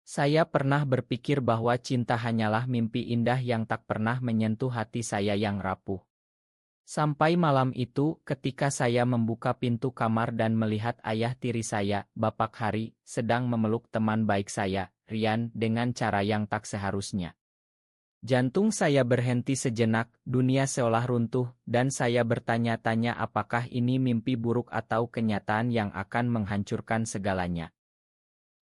Saya pernah berpikir bahwa cinta hanyalah mimpi indah yang tak pernah menyentuh hati saya yang rapuh. Sampai malam itu, ketika saya membuka pintu kamar dan melihat ayah tiri saya, Bapak Hari, sedang memeluk teman baik saya, Rian, dengan cara yang tak seharusnya. Jantung saya berhenti sejenak, dunia seolah runtuh, dan saya bertanya-tanya apakah ini mimpi buruk atau kenyataan yang akan menghancurkan segalanya.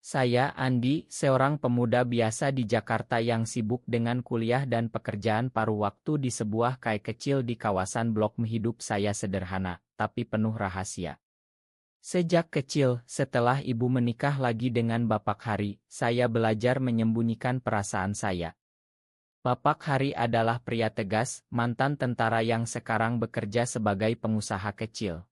Saya, Andi, seorang pemuda biasa di Jakarta yang sibuk dengan kuliah dan pekerjaan paruh waktu di sebuah kai kecil di kawasan Blok M. Hidup saya sederhana, tapi penuh rahasia. Sejak kecil, setelah ibu menikah lagi dengan Bapak Hari, saya belajar menyembunyikan perasaan saya. Bapak Hari adalah pria tegas, mantan tentara yang sekarang bekerja sebagai pengusaha kecil.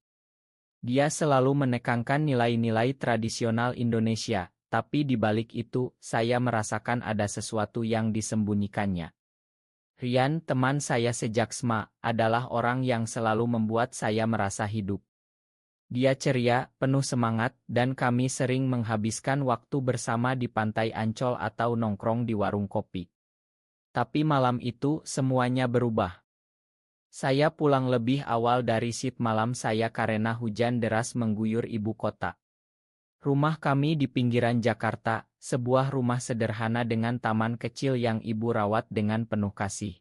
Dia selalu menekankan nilai-nilai tradisional Indonesia, tapi di balik itu, saya merasakan ada sesuatu yang disembunyikannya. Rian, teman saya sejak SMA, adalah orang yang selalu membuat saya merasa hidup. Dia ceria, penuh semangat, dan kami sering menghabiskan waktu bersama di pantai Ancol atau nongkrong di warung kopi. Tapi malam itu, semuanya berubah. Saya pulang lebih awal dari shift malam saya karena hujan deras mengguyur ibu kota. Rumah kami di pinggiran Jakarta, sebuah rumah sederhana dengan taman kecil yang ibu rawat dengan penuh kasih.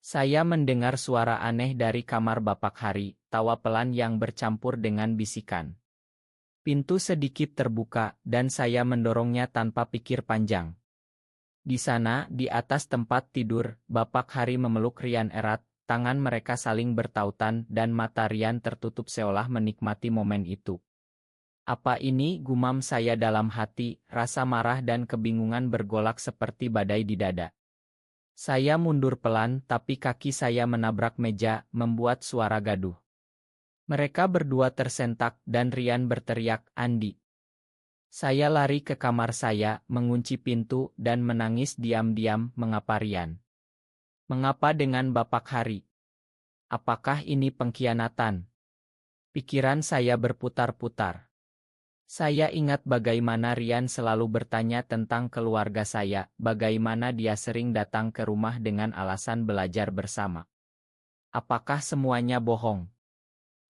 Saya mendengar suara aneh dari kamar Bapak Hari, tawa pelan yang bercampur dengan bisikan. Pintu sedikit terbuka, dan saya mendorongnya tanpa pikir panjang. Di sana, di atas tempat tidur, Bapak Hari memeluk Rian erat, tangan mereka saling bertautan dan mata Rian tertutup seolah menikmati momen itu. Apa ini, gumam saya dalam hati, rasa marah dan kebingungan bergolak seperti badai di dada. Saya mundur pelan, tapi kaki saya menabrak meja, membuat suara gaduh. Mereka berdua tersentak, dan Rian berteriak, "Andi!" Saya lari ke kamar saya, mengunci pintu, dan menangis diam-diam, "Mengapa Rian? Mengapa dengan Bapak Hari? Apakah ini pengkhianatan?" Pikiran saya berputar-putar. Saya ingat bagaimana Rian selalu bertanya tentang keluarga saya, bagaimana dia sering datang ke rumah dengan alasan belajar bersama. Apakah semuanya bohong?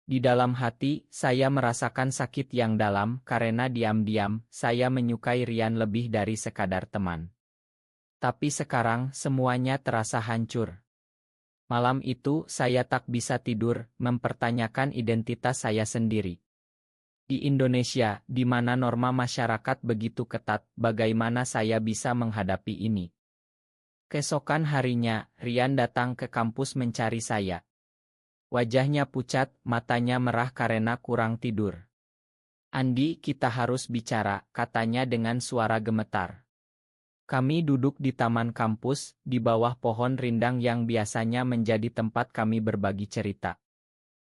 Di dalam hati, saya merasakan sakit yang dalam karena diam-diam, saya menyukai Rian lebih dari sekadar teman. Tapi sekarang, semuanya terasa hancur. Malam itu, saya tak bisa tidur, mempertanyakan identitas saya sendiri. Di Indonesia, di mana norma masyarakat begitu ketat, bagaimana saya bisa menghadapi ini? Keesokan harinya, Rian datang ke kampus mencari saya. Wajahnya pucat, matanya merah karena kurang tidur. "Andi, kita harus bicara," katanya dengan suara gemetar. Kami duduk di taman kampus, di bawah pohon rindang yang biasanya menjadi tempat kami berbagi cerita.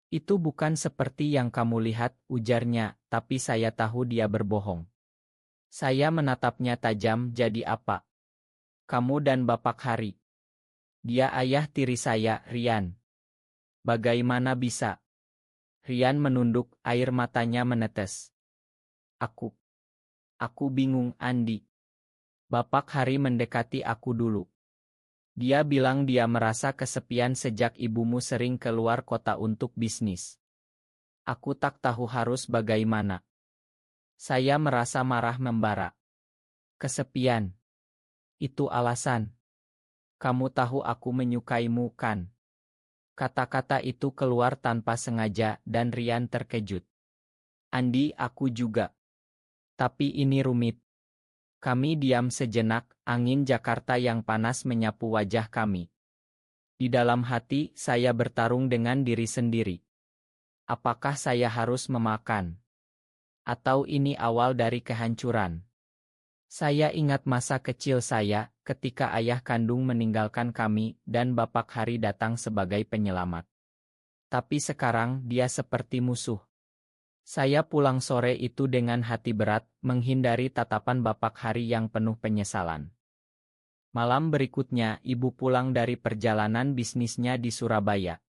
"Itu bukan seperti yang kamu lihat," ujarnya, tapi saya tahu dia berbohong. Saya menatapnya tajam. "Jadi apa? Kamu dan Bapak Hari?" "Dia ayah tiri saya, Rian." "Bagaimana bisa?" Rian menunduk, air matanya menetes. Aku bingung, Andi. Bapak Hari mendekati aku dulu. Dia bilang dia merasa kesepian sejak ibumu sering keluar kota untuk bisnis. Aku tak tahu harus bagaimana. Saya merasa marah membara. "Kesepian? Itu alasan? Kamu tahu aku menyukaimu, kan?" Kata-kata itu keluar tanpa sengaja dan Rian terkejut. "Andi, aku juga. Tapi ini rumit." Kami diam sejenak, angin Jakarta yang panas menyapu wajah kami. Di dalam hati, saya bertarung dengan diri sendiri. Apakah saya harus memakan? Atau ini awal dari kehancuran? Saya ingat masa kecil saya, ketika ayah kandung meninggalkan kami, dan Bapak Hari datang sebagai penyelamat. Tapi sekarang, dia seperti musuh. Saya pulang sore itu dengan hati berat, menghindari tatapan Bapak Hari yang penuh penyesalan. Malam berikutnya, ibu pulang dari perjalanan bisnisnya di Surabaya.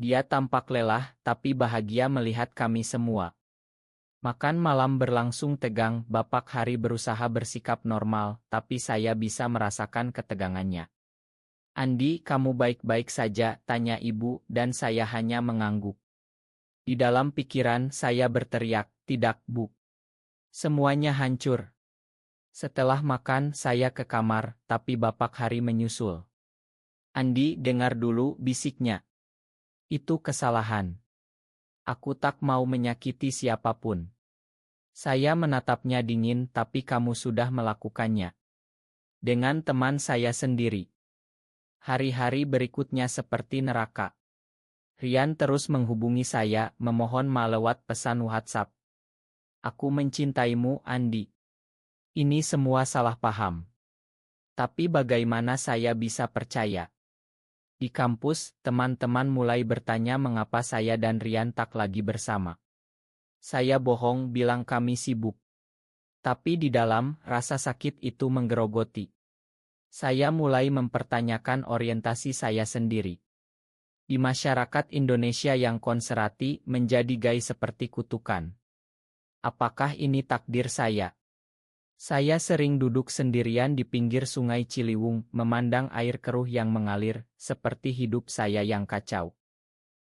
Dia tampak lelah, tapi bahagia melihat kami semua. Makan malam berlangsung tegang, Bapak Hari berusaha bersikap normal, tapi saya bisa merasakan ketegangannya. Andi, kamu baik-baik saja, tanya ibu, dan saya hanya mengangguk. Di dalam pikiran saya berteriak, tidak, Bu. Semuanya hancur. Setelah makan, saya ke kamar, tapi Bapak Hari menyusul. Andi, dengar dulu, bisiknya. Itu kesalahan. Aku tak mau menyakiti siapapun. Saya menatapnya dingin, tapi kamu sudah melakukannya. Dengan teman saya sendiri. Hari-hari berikutnya seperti neraka. Rian terus menghubungi saya, memohon lewat pesan WhatsApp. Aku mencintaimu, Andi. Ini semua salah paham. Tapi bagaimana saya bisa percaya? Di kampus, teman-teman mulai bertanya mengapa saya dan Rian tak lagi bersama. Saya bohong bilang kami sibuk. Tapi di dalam, rasa sakit itu menggerogoti. Saya mulai mempertanyakan orientasi saya sendiri. Di masyarakat Indonesia yang konservatif menjadi gay seperti kutukan. Apakah ini takdir saya? Saya sering duduk sendirian di pinggir sungai Ciliwung, memandang air keruh yang mengalir, seperti hidup saya yang kacau.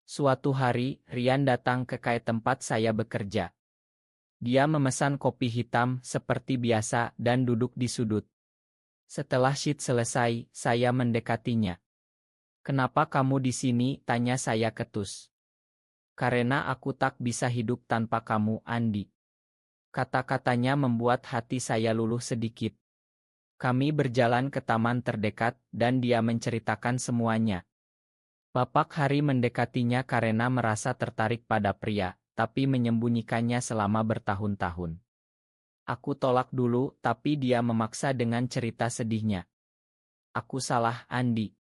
Suatu hari, Rian datang ke kafe tempat saya bekerja. Dia memesan kopi hitam seperti biasa dan duduk di sudut. Setelah shift selesai, saya mendekatinya. "Kenapa kamu di sini?" tanya saya ketus. "Karena aku tak bisa hidup tanpa kamu, Andi." Kata-katanya membuat hati saya luluh sedikit. Kami berjalan ke taman terdekat, dan dia menceritakan semuanya. Bapak Hari mendekatinya karena merasa tertarik pada pria, tapi menyembunyikannya selama bertahun-tahun. Aku tolak dulu, tapi dia memaksa dengan cerita sedihnya. "Aku salah, Andi.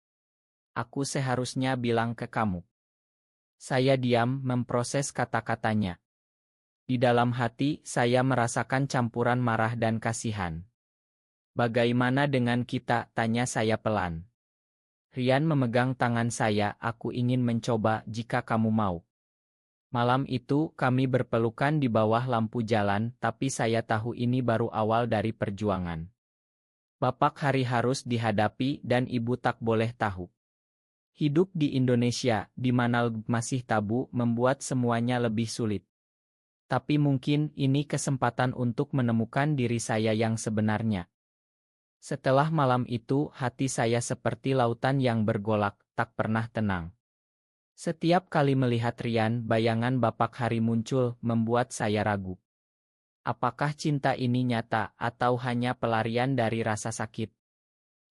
Aku seharusnya bilang ke kamu." Saya diam, memproses kata-katanya. Di dalam hati, saya merasakan campuran marah dan kasihan. "Bagaimana dengan kita?" tanya saya pelan. Rian memegang tangan saya, "Aku ingin mencoba jika kamu mau." Malam itu, kami berpelukan di bawah lampu jalan, tapi saya tahu ini baru awal dari perjuangan. Bapak Hari harus dihadapi dan ibu tak boleh tahu. Hidup di Indonesia, di mana masih tabu, membuat semuanya lebih sulit. Tapi mungkin ini kesempatan untuk menemukan diri saya yang sebenarnya. Setelah malam itu, hati saya seperti lautan yang bergolak, tak pernah tenang. Setiap kali melihat Rian, bayangan Bapak Hari muncul, membuat saya ragu. Apakah cinta ini nyata, atau hanya pelarian dari rasa sakit?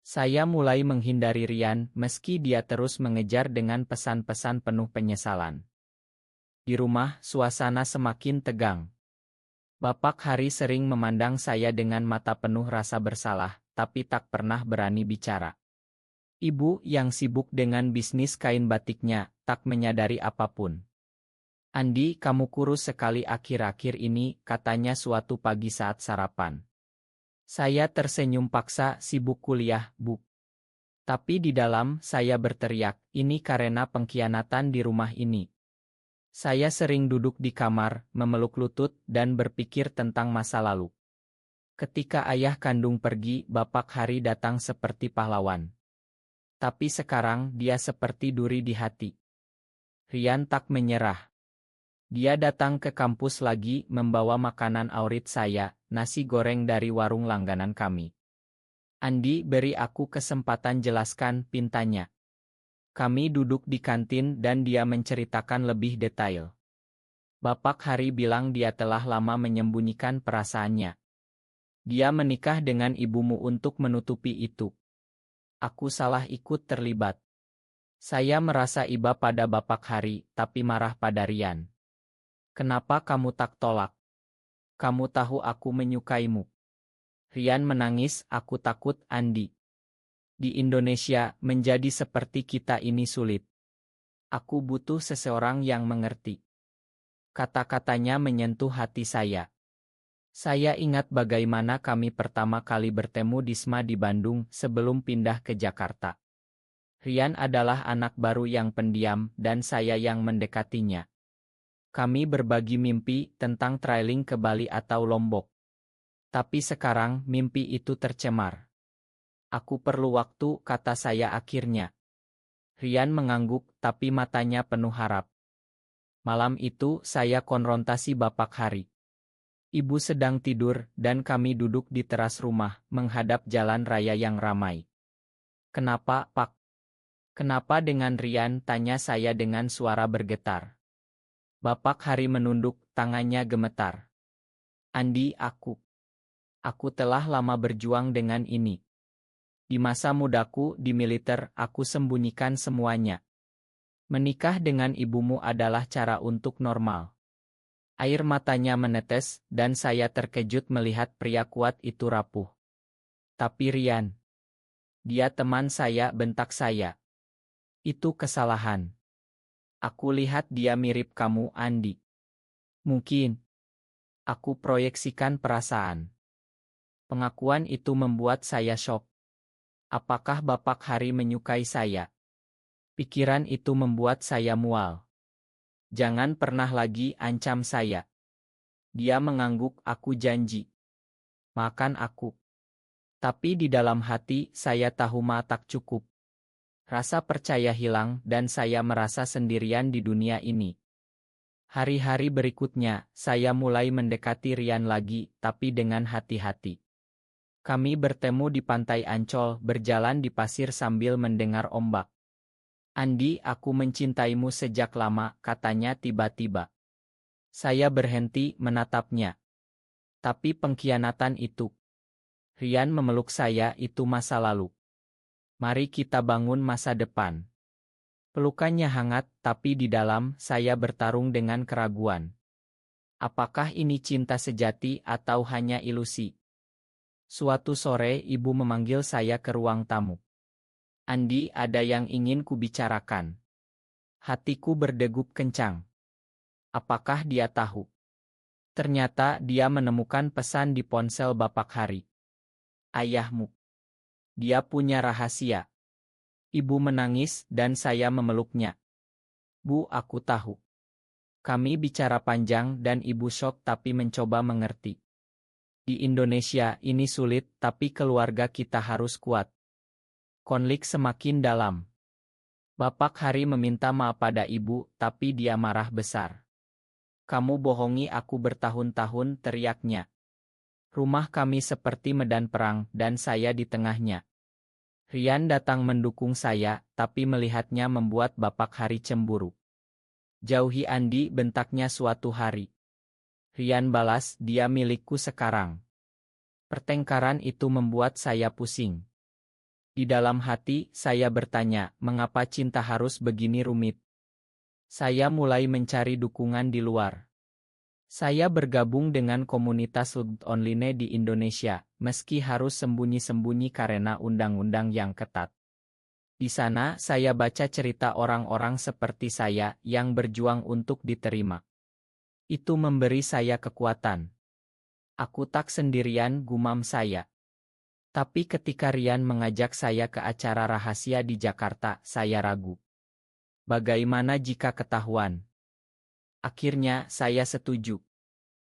Saya mulai menghindari Rian, meski dia terus mengejar dengan pesan-pesan penuh penyesalan. Di rumah, suasana semakin tegang. Bapak Hari sering memandang saya dengan mata penuh rasa bersalah, tapi tak pernah berani bicara. Ibu, yang sibuk dengan bisnis kain batiknya, tak menyadari apapun. "Andi, kamu kurus sekali akhir-akhir ini," katanya suatu pagi saat sarapan. Saya tersenyum paksa, "Sibuk kuliah, Bu." Tapi di dalam, saya berteriak, "Ini karena pengkhianatan di rumah ini." Saya sering duduk di kamar, memeluk lutut, dan berpikir tentang masa lalu. Ketika ayah kandung pergi, Bapak Hari datang seperti pahlawan. Tapi sekarang, dia seperti duri di hati. Rian tak menyerah. Dia datang ke kampus lagi, membawa makanan favorit saya, nasi goreng dari warung langganan kami. "Andi, beri aku kesempatan jelaskan," pintanya. Kami duduk di kantin dan dia menceritakan lebih detail. Bapak Hari bilang dia telah lama menyembunyikan perasaannya. Dia menikah dengan ibumu untuk menutupi itu. Aku salah ikut terlibat. Saya merasa iba pada Bapak Hari, tapi marah pada Rian. "Kenapa kamu tak tolak? Kamu tahu aku menyukaimu." Rian menangis, "Aku takut, Andi. Di Indonesia, menjadi seperti kita ini sulit. Aku butuh seseorang yang mengerti." Kata-katanya menyentuh hati saya. Saya ingat bagaimana kami pertama kali bertemu di SMA di Bandung sebelum pindah ke Jakarta. Rian adalah anak baru yang pendiam dan saya yang mendekatinya. Kami berbagi mimpi tentang trailing ke Bali atau Lombok. Tapi sekarang mimpi itu tercemar. Aku perlu waktu, kata saya akhirnya. Rian mengangguk, tapi matanya penuh harap. Malam itu saya konfrontasi Bapak Hari. Ibu sedang tidur, dan kami duduk di teras rumah, menghadap jalan raya yang ramai. Kenapa, Pak? Kenapa dengan Rian? Tanya saya dengan suara bergetar. Bapak Hari menunduk, tangannya gemetar. Andi, aku telah lama berjuang dengan ini. Di masa mudaku di militer, aku sembunyikan semuanya. Menikah dengan ibumu adalah cara untuk normal. Air matanya menetes, dan saya terkejut melihat pria kuat itu rapuh. Tapi Rian, dia teman saya, bentak saya. Itu kesalahan. Aku lihat dia mirip kamu, Andi. Mungkin. Aku proyeksikan perasaan. Pengakuan itu membuat saya syok. Apakah Bapak Hari menyukai saya? Pikiran itu membuat saya mual. Jangan pernah lagi ancam saya. Dia mengangguk, aku janji. Makan aku. Tapi di dalam hati, saya tahu tak cukup. Rasa percaya hilang dan saya merasa sendirian di dunia ini. Hari-hari berikutnya, saya mulai mendekati Rian lagi, tapi dengan hati-hati. Kami bertemu di pantai Ancol, berjalan di pasir sambil mendengar ombak. Andi, aku mencintaimu sejak lama, katanya tiba-tiba. Saya berhenti menatapnya. Tapi pengkhianatan itu. Rian memeluk saya, itu masa lalu. Mari kita bangun masa depan. Pelukannya hangat, tapi di dalam saya bertarung dengan keraguan. Apakah ini cinta sejati atau hanya ilusi? Suatu sore ibu memanggil saya ke ruang tamu. Andi, ada yang ingin kubicarakan. Hatiku berdegup kencang. Apakah dia tahu? Ternyata dia menemukan pesan di ponsel Bapak Hari. Ayahmu. Dia punya rahasia. Ibu menangis dan saya memeluknya. Bu, aku tahu. Kami bicara panjang dan ibu syok tapi mencoba mengerti. Di Indonesia ini sulit, tapi keluarga kita harus kuat. Konflik semakin dalam. Bapak Hari meminta maaf pada ibu, tapi dia marah besar. Kamu bohongi aku bertahun-tahun, teriaknya. Rumah kami seperti medan perang, dan saya di tengahnya. Rian datang mendukung saya, tapi melihatnya membuat Bapak Hari cemburu. Jauhi Andi, bentaknya suatu hari. Rian balas, dia milikku sekarang. Pertengkaran itu membuat saya pusing. Di dalam hati, saya bertanya, mengapa cinta harus begini rumit? Saya mulai mencari dukungan di luar. Saya bergabung dengan komunitas love online di Indonesia, meski harus sembunyi-sembunyi karena undang-undang yang ketat. Di sana, saya baca cerita orang-orang seperti saya yang berjuang untuk diterima. Itu memberi saya kekuatan. Aku tak sendirian, gumam saya. Tapi ketika Rian mengajak saya ke acara rahasia di Jakarta, saya ragu. Bagaimana jika ketahuan? Akhirnya, saya setuju.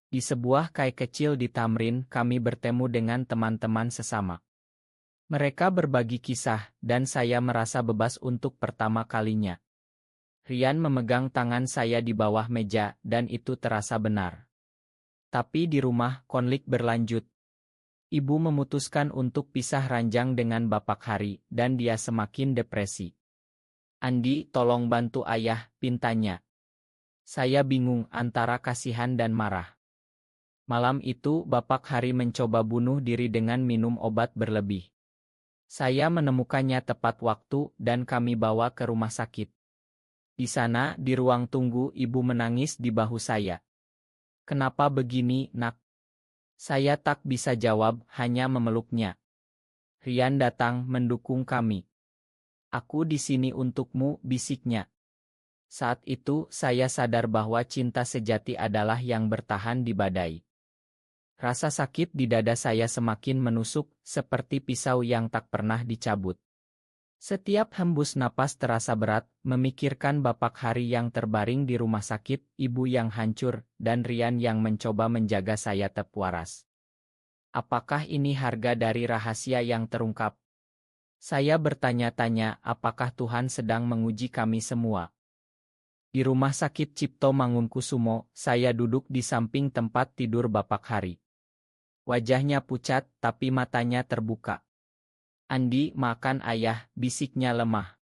Di sebuah kai kecil di Tamrin, kami bertemu dengan teman-teman sesama. Mereka berbagi kisah, dan saya merasa bebas untuk pertama kalinya. Rian memegang tangan saya di bawah meja, dan itu terasa benar. Tapi di rumah, konflik berlanjut. Ibu memutuskan untuk pisah ranjang dengan Bapak Hari, dan dia semakin depresi. Andi, tolong bantu ayah, pintanya. Saya bingung antara kasihan dan marah. Malam itu, Bapak Hari mencoba bunuh diri dengan minum obat berlebih. Saya menemukannya tepat waktu, dan kami bawa ke rumah sakit. Di sana, di ruang tunggu, ibu menangis di bahu saya. Kenapa begini, nak? Saya tak bisa jawab, hanya memeluknya. Rian datang mendukung kami. Aku di sini untukmu, bisiknya. Saat itu, saya sadar bahwa cinta sejati adalah yang bertahan di badai. Rasa sakit di dada saya semakin menusuk, seperti pisau yang tak pernah dicabut. Setiap hembus napas terasa berat, memikirkan Bapak Hari yang terbaring di rumah sakit, ibu yang hancur, dan Rian yang mencoba menjaga saya tetap waras. Apakah ini harga dari rahasia yang terungkap? Saya bertanya-tanya, apakah Tuhan sedang menguji kami semua? Di rumah sakit Cipto Mangunkusumo, saya duduk di samping tempat tidur Bapak Hari. Wajahnya pucat, tapi matanya terbuka. Andi, makan ayah, bisiknya lemah.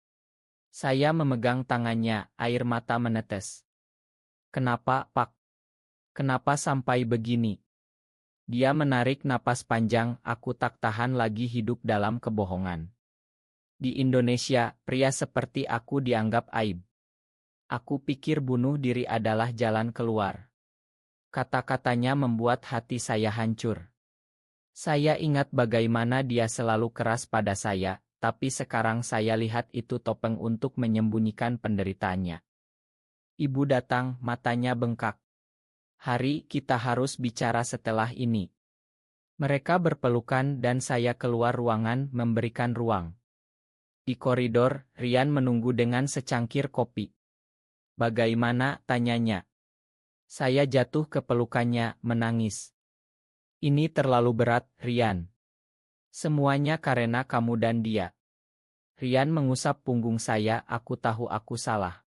Saya memegang tangannya, air mata menetes. Kenapa, Pak? Kenapa sampai begini? Dia menarik napas panjang, aku tak tahan lagi hidup dalam kebohongan. Di Indonesia, pria seperti aku dianggap aib. Aku pikir bunuh diri adalah jalan keluar. Kata-katanya membuat hati saya hancur. Saya ingat bagaimana dia selalu keras pada saya, tapi sekarang saya lihat itu topeng untuk menyembunyikan penderitaannya. Ibu datang, matanya bengkak. Hari, kita harus bicara setelah ini. Mereka berpelukan dan saya keluar ruangan memberikan ruang. Di koridor, Rian menunggu dengan secangkir kopi. Bagaimana, tanyanya. Saya jatuh ke pelukannya, menangis. Ini terlalu berat, Rian. Semuanya karena kamu dan dia. Rian mengusap punggung saya, aku tahu aku salah.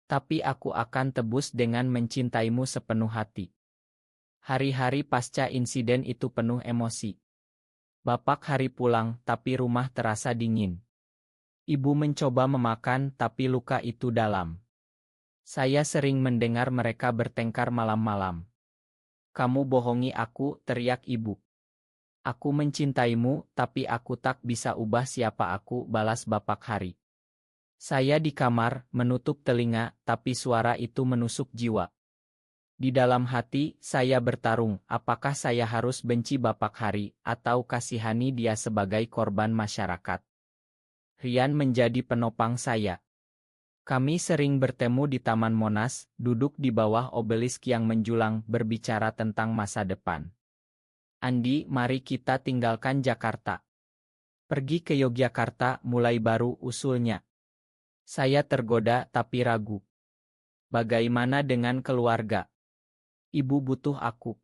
Tapi aku akan tebus dengan mencintaimu sepenuh hati. Hari-hari pasca insiden itu penuh emosi. Bapak Hari pulang, tapi rumah terasa dingin. Ibu mencoba memakan, tapi luka itu dalam. Saya sering mendengar mereka bertengkar malam-malam. Kamu bohongi aku, teriak ibu. Aku mencintaimu, tapi aku tak bisa ubah siapa aku, balas Bapak Hari. Saya di kamar, menutup telinga, tapi suara itu menusuk jiwa. Di dalam hati, saya bertarung, apakah saya harus benci Bapak Hari, atau kasihani dia sebagai korban masyarakat. Rian menjadi penopang saya. Kami sering bertemu di Taman Monas, duduk di bawah obelisk yang menjulang, berbicara tentang masa depan. Andi, mari kita tinggalkan Jakarta. Pergi ke Yogyakarta, mulai baru, usulnya. Saya tergoda tapi ragu. Bagaimana dengan keluarga? Ibu butuh aku.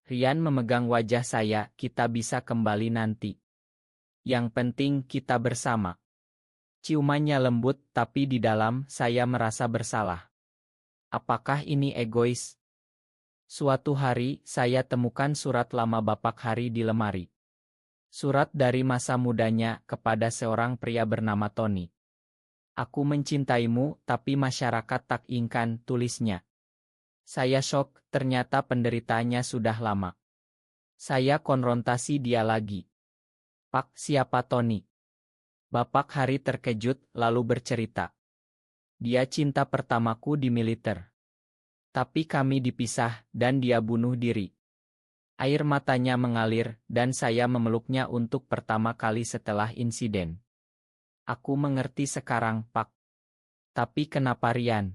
Rian memegang wajah saya, kita bisa kembali nanti. Yang penting kita bersama. Ciumannya lembut, tapi di dalam saya merasa bersalah. Apakah ini egois? Suatu hari, saya temukan surat lama Bapak Hari di lemari. Surat dari masa mudanya kepada seorang pria bernama Tony. Aku mencintaimu, tapi masyarakat tak ingkan, tulisnya. Saya syok, ternyata penderitaannya sudah lama. Saya konfrontasi dia lagi. Pak, siapa Tony? Bapak Hari terkejut, lalu bercerita. Dia cinta pertamaku di militer. Tapi kami dipisah, dan dia bunuh diri. Air matanya mengalir, dan saya memeluknya untuk pertama kali setelah insiden. Aku mengerti sekarang, Pak. Tapi kenapa Rian?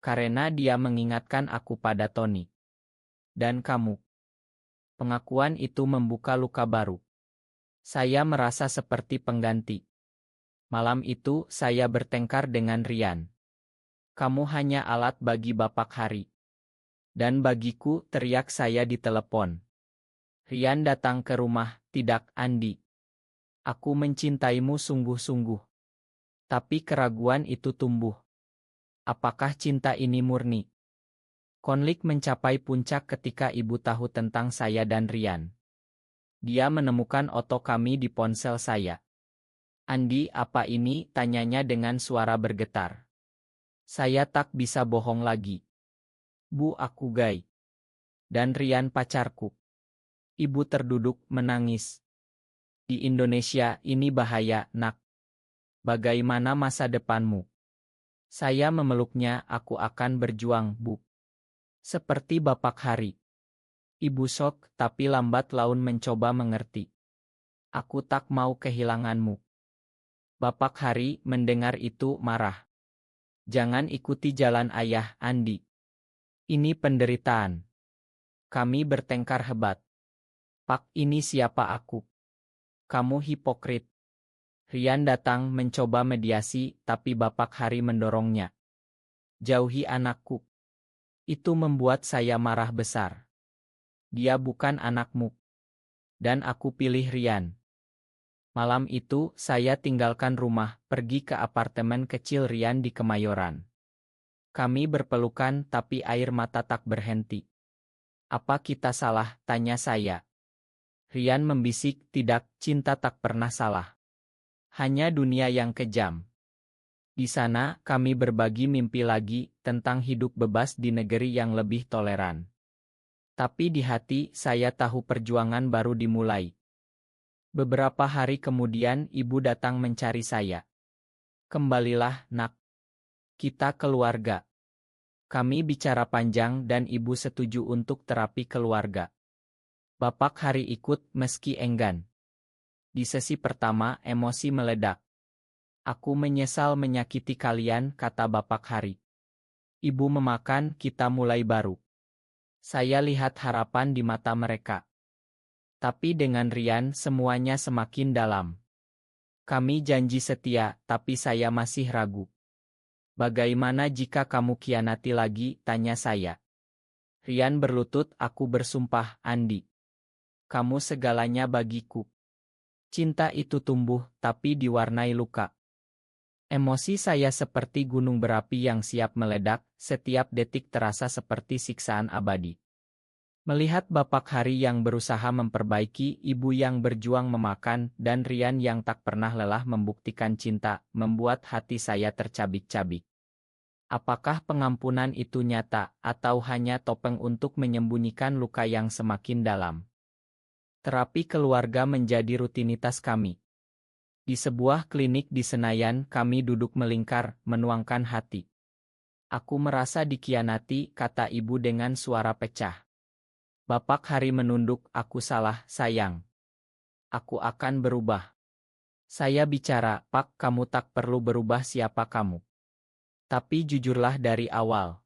Karena dia mengingatkan aku pada Tony. Dan kamu. Pengakuan itu membuka luka baru. Saya merasa seperti pengganti. Malam itu, saya bertengkar dengan Rian. Kamu hanya alat bagi Bapak Hari. Dan bagiku, teriak saya di telepon. Rian datang ke rumah, tidak, Andi. Aku mencintaimu sungguh-sungguh. Tapi keraguan itu tumbuh. Apakah cinta ini murni? Konflik mencapai puncak ketika ibu tahu tentang saya dan Rian. Dia menemukan foto kami di ponsel saya. Andi, apa ini? Tanyanya dengan suara bergetar. Saya tak bisa bohong lagi. Bu, aku gay. Dan Rian pacarku. Ibu terduduk, menangis. Di Indonesia, ini bahaya, nak. Bagaimana masa depanmu? Saya memeluknya, aku akan berjuang, Bu. Seperti Bapak Hari. Ibu sok, tapi lambat laun mencoba mengerti. Aku tak mau kehilanganmu. Bapak Hari mendengar itu marah. Jangan ikuti jalan ayah, Andi. Ini penderitaan. Kami bertengkar hebat. Pak, ini siapa aku? Kamu hipokrit. Rian datang mencoba mediasi, tapi Bapak Hari mendorongnya. Jauhi anakku. Itu membuat saya marah besar. Dia bukan anakmu. Dan aku pilih Rian. Malam itu, saya tinggalkan rumah, pergi ke apartemen kecil Rian di Kemayoran. Kami berpelukan, tapi air mata tak berhenti. Apa kita salah? Tanya saya. Rian membisik, tidak, cinta tak pernah salah. Hanya dunia yang kejam. Di sana, kami berbagi mimpi lagi, tentang hidup bebas di negeri yang lebih toleran. Tapi di hati, saya tahu perjuangan baru dimulai. Beberapa hari kemudian, ibu datang mencari saya. Kembalilah, nak. Kita keluarga. Kami bicara panjang dan ibu setuju untuk terapi keluarga. Bapak Hari ikut meski enggan. Di sesi pertama, emosi meledak. Aku menyesal menyakiti kalian, kata Bapak Hari. Ibu memakan, kita mulai baru. Saya lihat harapan di mata mereka. Tapi dengan Rian semuanya semakin dalam. Kami janji setia, tapi saya masih ragu. Bagaimana jika kamu khianati lagi, tanya saya. Rian berlutut, aku bersumpah, Andi. Kamu segalanya bagiku. Cinta itu tumbuh, tapi diwarnai luka. Emosi saya seperti gunung berapi yang siap meledak, setiap detik terasa seperti siksaan abadi. Melihat Bapak Hari yang berusaha memperbaiki, ibu yang berjuang memakan, dan Rian yang tak pernah lelah membuktikan cinta, membuat hati saya tercabik-cabik. Apakah pengampunan itu nyata, atau hanya topeng untuk menyembunyikan luka yang semakin dalam? Terapi keluarga menjadi rutinitas kami. Di sebuah klinik di Senayan, kami duduk melingkar, menuangkan hati. Aku merasa dikhianati, kata ibu dengan suara pecah. Bapak Hari menunduk, aku salah, sayang. Aku akan berubah. Saya bicara, Pak, kamu tak perlu berubah siapa kamu. Tapi jujurlah dari awal.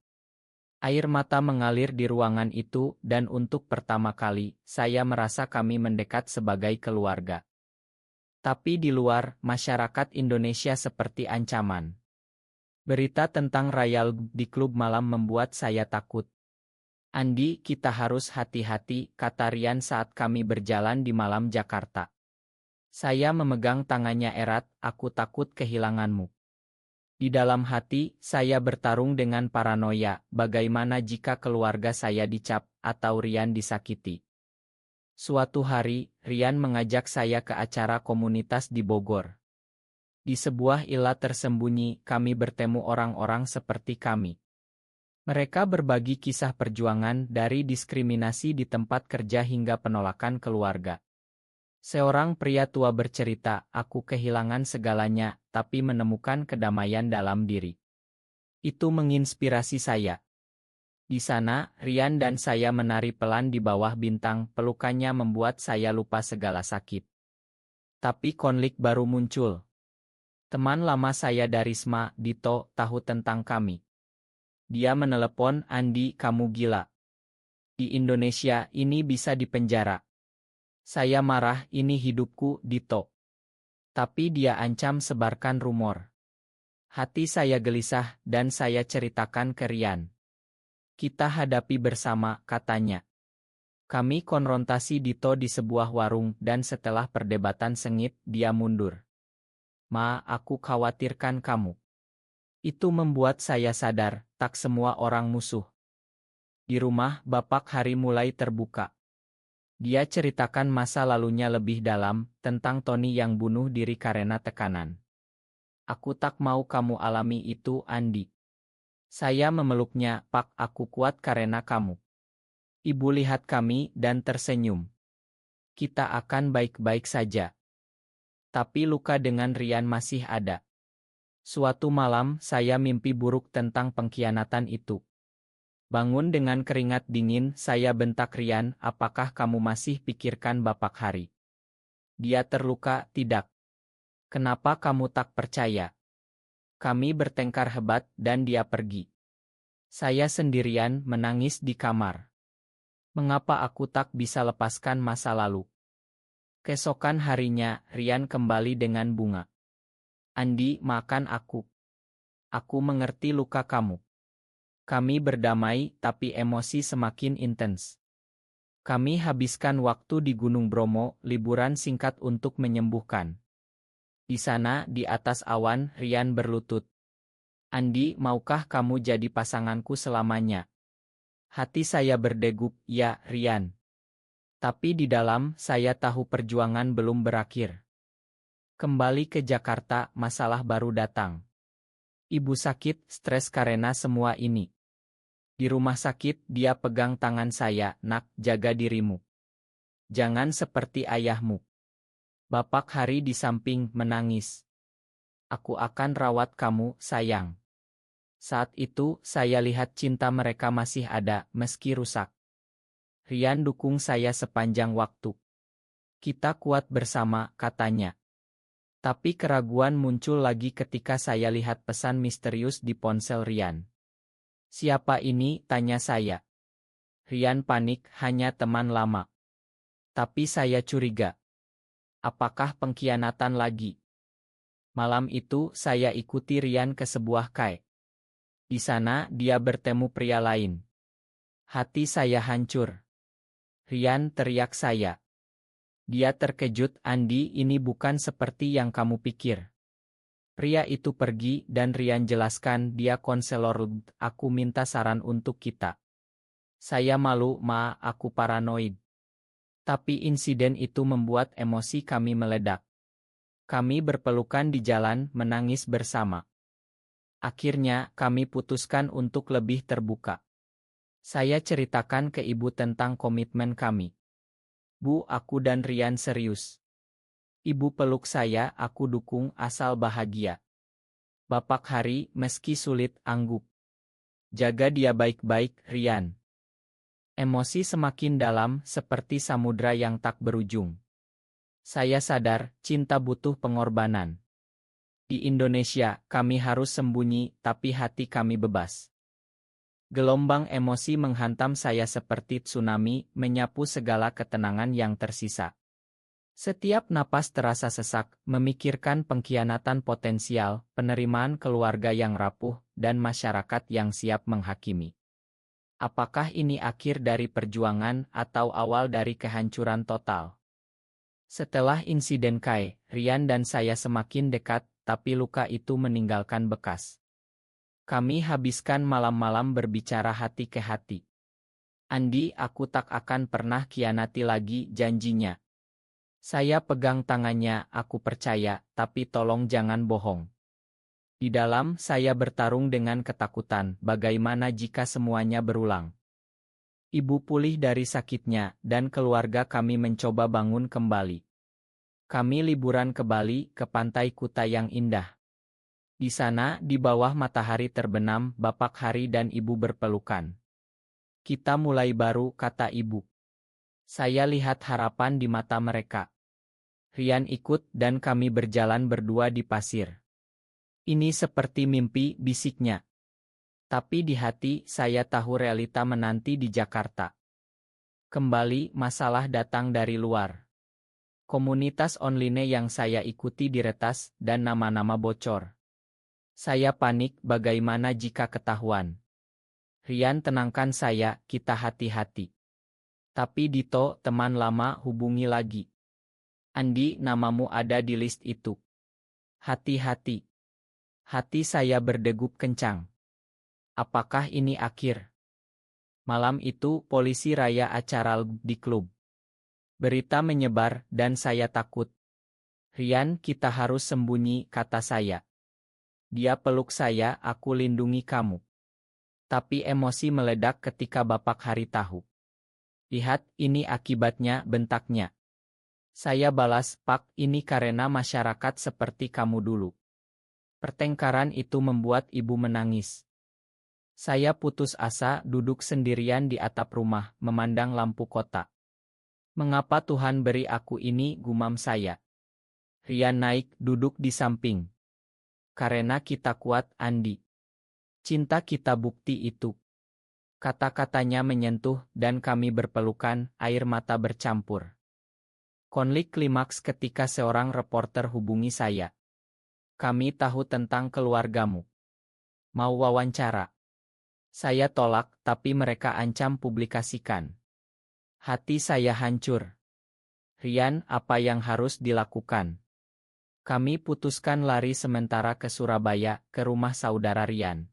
Air mata mengalir di ruangan itu, dan untuk pertama kali, saya merasa kami mendekat sebagai keluarga. Tapi di luar, masyarakat Indonesia seperti ancaman. Berita tentang Rayal di klub malam membuat saya takut. Andi, kita harus hati-hati, kata Rian saat kami berjalan di malam Jakarta. Saya memegang tangannya erat, aku takut kehilanganmu. Di dalam hati, saya bertarung dengan paranoia, bagaimana jika keluarga saya dicap, atau Rian disakiti. Suatu hari, Rian mengajak saya ke acara komunitas di Bogor. Di sebuah ila tersembunyi, kami bertemu orang-orang seperti kami. Mereka berbagi kisah perjuangan dari diskriminasi di tempat kerja hingga penolakan keluarga. Seorang pria tua bercerita, aku kehilangan segalanya, tapi menemukan kedamaian dalam diri. Itu menginspirasi saya. Di sana, Rian dan saya menari pelan di bawah bintang, pelukannya membuat saya lupa segala sakit. Tapi konflik baru muncul. Teman lama saya dari SMA, Dito, tahu tentang kami. Dia menelepon, Andi, kamu gila. Di Indonesia, ini bisa dipenjara. Saya marah, ini hidupku, Dito. Tapi dia ancam sebarkan rumor. Hati saya gelisah, dan saya ceritakan ke Rian. Kita hadapi bersama, katanya. Kami konfrontasi Dito di sebuah warung, dan setelah perdebatan sengit, dia mundur. Ma, aku khawatirkan kamu. Itu membuat saya sadar, tak semua orang musuh. Di rumah, Bapak Hari mulai terbuka. Dia ceritakan masa lalunya lebih dalam, tentang Tony yang bunuh diri karena tekanan. Aku tak mau kamu alami itu, Andi. Saya memeluknya, Pak, aku kuat karena kamu. Ibu lihat kami dan tersenyum. Kita akan baik-baik saja. Tapi luka dengan Rian masih ada. Suatu malam, saya mimpi buruk tentang pengkhianatan itu. Bangun dengan keringat dingin, saya bentak Rian, apakah kamu masih pikirkan Bapak Hari? Dia terluka, tidak. Kenapa kamu tak percaya? Kami bertengkar hebat, dan dia pergi. Saya sendirian, menangis di kamar. Mengapa aku tak bisa lepaskan masa lalu? Keesokan harinya, Rian kembali dengan bunga. Andi, makan aku. Aku mengerti luka kamu. Kami berdamai, tapi emosi semakin intens. Kami habiskan waktu di Gunung Bromo, liburan singkat untuk menyembuhkan. Di sana, di atas awan, Rian berlutut. Andi, maukah kamu jadi pasanganku selamanya? Hati saya berdegup, ya, Rian. Tapi di dalam, saya tahu perjuangan belum berakhir. Kembali ke Jakarta, masalah baru datang. Ibu sakit, stres karena semua ini. Di rumah sakit, dia pegang tangan saya, nak, jaga dirimu. Jangan seperti ayahmu. Bapak Hari di samping, menangis. Aku akan rawat kamu, sayang. Saat itu, saya lihat cinta mereka masih ada, meski rusak. Rian dukung saya sepanjang waktu. Kita kuat bersama, katanya. Tapi keraguan muncul lagi ketika saya lihat pesan misterius di ponsel Rian. Siapa ini? Tanya saya. Rian panik, hanya teman lama. Tapi saya curiga. Apakah pengkhianatan lagi? Malam itu, saya ikuti Rian ke sebuah cafe. Di sana, dia bertemu pria lain. Hati saya hancur. Rian, teriak saya. Dia terkejut, Andi, ini bukan seperti yang kamu pikir. Pria itu pergi dan Rian jelaskan dia konselor. Aku minta saran untuk kita. Saya malu, aku paranoid. Tapi insiden itu membuat emosi kami meledak. Kami berpelukan di jalan, menangis bersama. Akhirnya, kami putuskan untuk lebih terbuka. Saya ceritakan ke ibu tentang komitmen kami. Bu, aku dan Rian serius. Ibu peluk saya, aku dukung asal bahagia. Bapak Hari, meski sulit, angguk. Jaga dia baik-baik, Rian. Emosi semakin dalam, seperti samudra yang tak berujung. Saya sadar, cinta butuh pengorbanan. Di Indonesia, kami harus sembunyi, tapi hati kami bebas. Gelombang emosi menghantam saya seperti tsunami, menyapu segala ketenangan yang tersisa. Setiap napas terasa sesak, memikirkan pengkhianatan potensial, penerimaan keluarga yang rapuh, dan masyarakat yang siap menghakimi. Apakah ini akhir dari perjuangan atau awal dari kehancuran total? Setelah insiden Kai, Rian dan saya semakin dekat, tapi luka itu meninggalkan bekas. Kami habiskan malam-malam berbicara hati ke hati. Andi, aku tak akan pernah khianati lagi, janjinya. Saya pegang tangannya, aku percaya, tapi tolong jangan bohong. Di dalam, saya bertarung dengan ketakutan, bagaimana jika semuanya berulang. Ibu pulih dari sakitnya, dan keluarga kami mencoba bangun kembali. Kami liburan ke Bali, ke pantai Kuta yang indah. Di sana, di bawah matahari terbenam, Bapak Hari dan Ibu berpelukan. Kita mulai baru, kata Ibu. Saya lihat harapan di mata mereka. Rian ikut dan kami berjalan berdua di pasir. Ini seperti mimpi, bisiknya. Tapi di hati, saya tahu realita menanti di Jakarta. Kembali, masalah datang dari luar. Komunitas online yang saya ikuti diretas, dan nama-nama bocor. Saya panik, bagaimana jika ketahuan? Rian tenangkan saya, kita hati-hati. Tapi Dito, teman lama, hubungi lagi. Andi, namamu ada di list itu. Hati-hati. Hati saya berdegup kencang. Apakah ini akhir? Malam itu, polisi raya acara di klub. Berita menyebar, dan saya takut. Rian, kita harus sembunyi, kata saya. Dia peluk saya, aku lindungi kamu. Tapi emosi meledak ketika Bapak Hari tahu. Lihat, ini akibatnya, bentaknya. Saya balas, Pak, ini karena masyarakat seperti kamu dulu. Pertengkaran itu membuat ibu menangis. Saya putus asa, duduk sendirian di atap rumah, memandang lampu kota. Mengapa Tuhan beri aku ini, gumam saya. Rian naik, duduk di samping. Karena kita kuat, Andi. Cinta kita bukti itu. Kata-katanya menyentuh, dan kami berpelukan, air mata bercampur. Konflik klimaks ketika seorang reporter hubungi saya. Kami tahu tentang keluargamu. Mau wawancara? Saya tolak, tapi mereka ancam publikasikan. Hati saya hancur. Rian, apa yang harus dilakukan? Kami putuskan lari sementara ke Surabaya, ke rumah saudara Rian.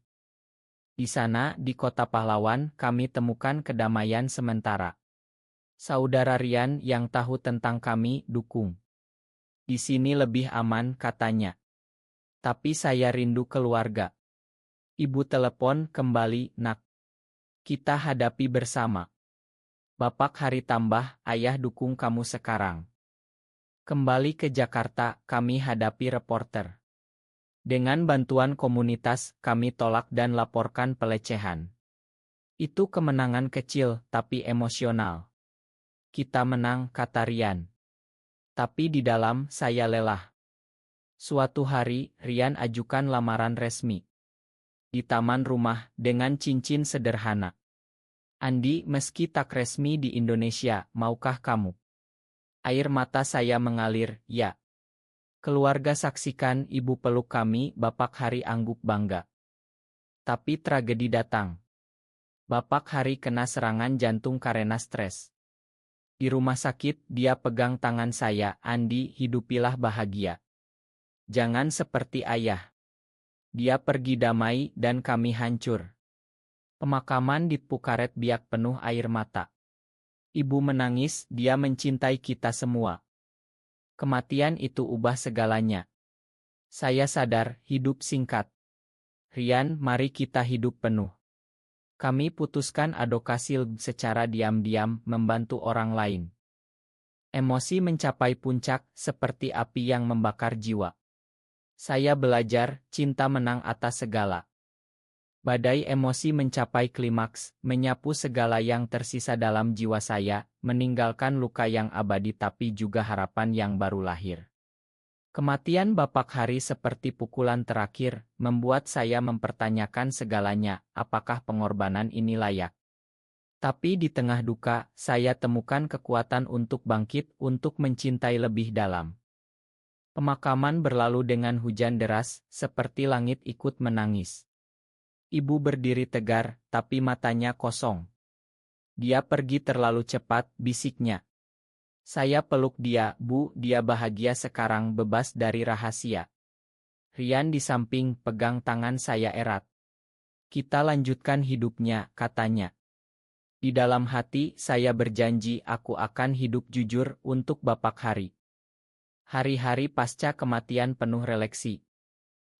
Di sana, di kota pahlawan, kami temukan kedamaian sementara. Saudara Rian yang tahu tentang kami, dukung. Di sini lebih aman, katanya. Tapi saya rindu keluarga. Ibu telepon kembali, nak. Kita hadapi bersama. Bapak hari tambah, ayah dukung kamu sekarang. Kembali ke Jakarta, kami hadapi reporter. Dengan bantuan komunitas, kami tolak dan laporkan pelecehan. Itu kemenangan kecil, tapi emosional. Kita menang, kata Rian. Tapi di dalam, saya lelah. Suatu hari, Rian ajukan lamaran resmi. Di taman rumah, dengan cincin sederhana. Andi, meski tak resmi di Indonesia, maukah kamu? Air mata saya mengalir, ya. Keluarga saksikan, ibu peluk kami, Bapak Hari angguk bangga. Tapi tragedi datang. Bapak Hari kena serangan jantung karena stres. Di rumah sakit, dia pegang tangan saya, Andi, hidupilah bahagia. Jangan seperti ayah. Dia pergi damai dan kami hancur. Pemakaman di Pukaret Biak penuh air mata. Ibu menangis, dia mencintai kita semua. Kematian itu ubah segalanya. Saya sadar, hidup singkat. Rian, mari kita hidup penuh. Kami putuskan advokasi secara diam-diam, membantu orang lain. Emosi mencapai puncak, seperti api yang membakar jiwa. Saya belajar, cinta menang atas segala. Badai emosi mencapai klimaks, menyapu segala yang tersisa dalam jiwa saya, meninggalkan luka yang abadi tapi juga harapan yang baru lahir. Kematian Bapak Hari seperti pukulan terakhir, membuat saya mempertanyakan segalanya, apakah pengorbanan ini layak? Tapi di tengah duka, saya temukan kekuatan untuk bangkit, untuk mencintai lebih dalam. Pemakaman berlalu dengan hujan deras, seperti langit ikut menangis. Ibu berdiri tegar, tapi matanya kosong. Dia pergi terlalu cepat, bisiknya. Saya peluk dia, Bu, dia bahagia sekarang, bebas dari rahasia. Rian di samping, pegang tangan saya erat. Kita lanjutkan hidupnya, katanya. Di dalam hati, saya berjanji aku akan hidup jujur untuk Bapak Hari. Hari-hari pasca kematian penuh refleksi.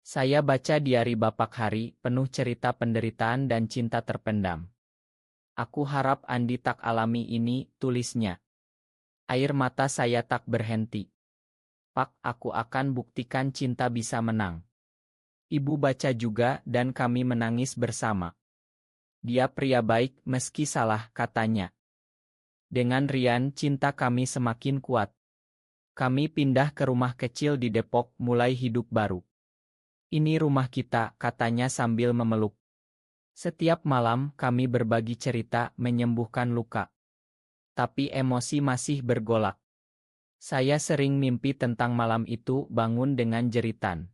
Saya baca diari Bapak Hari, penuh cerita penderitaan dan cinta terpendam. Aku harap Andi tak alami ini, tulisnya. Air mata saya tak berhenti. Pak, aku akan buktikan cinta bisa menang. Ibu baca juga dan kami menangis bersama. Dia pria baik, meski salah, katanya. Dengan Rian, cinta kami semakin kuat. Kami pindah ke rumah kecil di Depok, mulai hidup baru. Ini rumah kita, katanya sambil memeluk. Setiap malam kami berbagi cerita, menyembuhkan luka. Tapi emosi masih bergolak. Saya sering mimpi tentang malam itu, bangun dengan jeritan.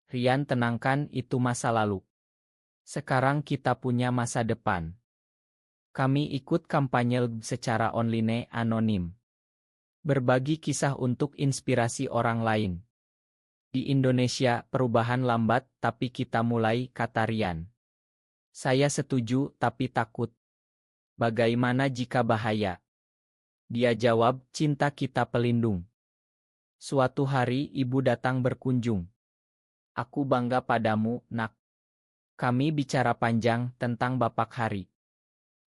Rian, tenangkan, itu masa lalu. Sekarang kita punya masa depan. Kami ikut kampanye secara online anonim. Berbagi kisah untuk inspirasi orang lain. Di Indonesia, perubahan lambat, tapi kita mulai, kata Rian. Saya setuju, tapi takut. Bagaimana jika bahaya? Dia jawab, cinta kita pelindung. Suatu hari, ibu datang berkunjung. Aku bangga padamu, nak. Kami bicara panjang tentang Bapak Hari.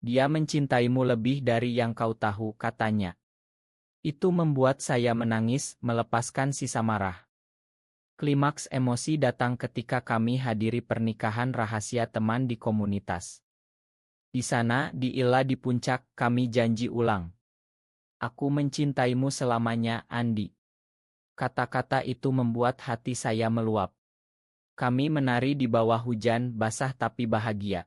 Dia mencintaimu lebih dari yang kau tahu, katanya. Itu membuat saya menangis, melepaskan sisa marah. Klimaks emosi datang ketika kami hadiri pernikahan rahasia teman di komunitas. Di sana, di Ila di puncak, kami janji ulang. Aku mencintaimu selamanya, Andi. Kata-kata itu membuat hati saya meluap. Kami menari di bawah hujan, basah tapi bahagia.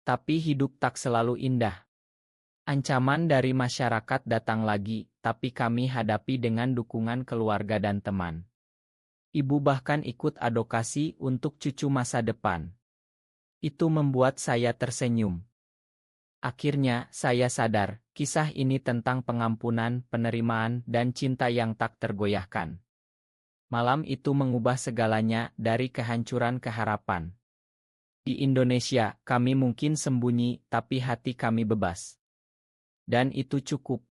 Tapi hidup tak selalu indah. Ancaman dari masyarakat datang lagi, tapi kami hadapi dengan dukungan keluarga dan teman. Ibu bahkan ikut adopsi untuk cucu masa depan. Itu membuat saya tersenyum. Akhirnya, saya sadar, kisah ini tentang pengampunan, penerimaan, dan cinta yang tak tergoyahkan. Malam itu mengubah segalanya dari kehancuran ke harapan. Di Indonesia, kami mungkin sembunyi, tapi hati kami bebas. Dan itu cukup.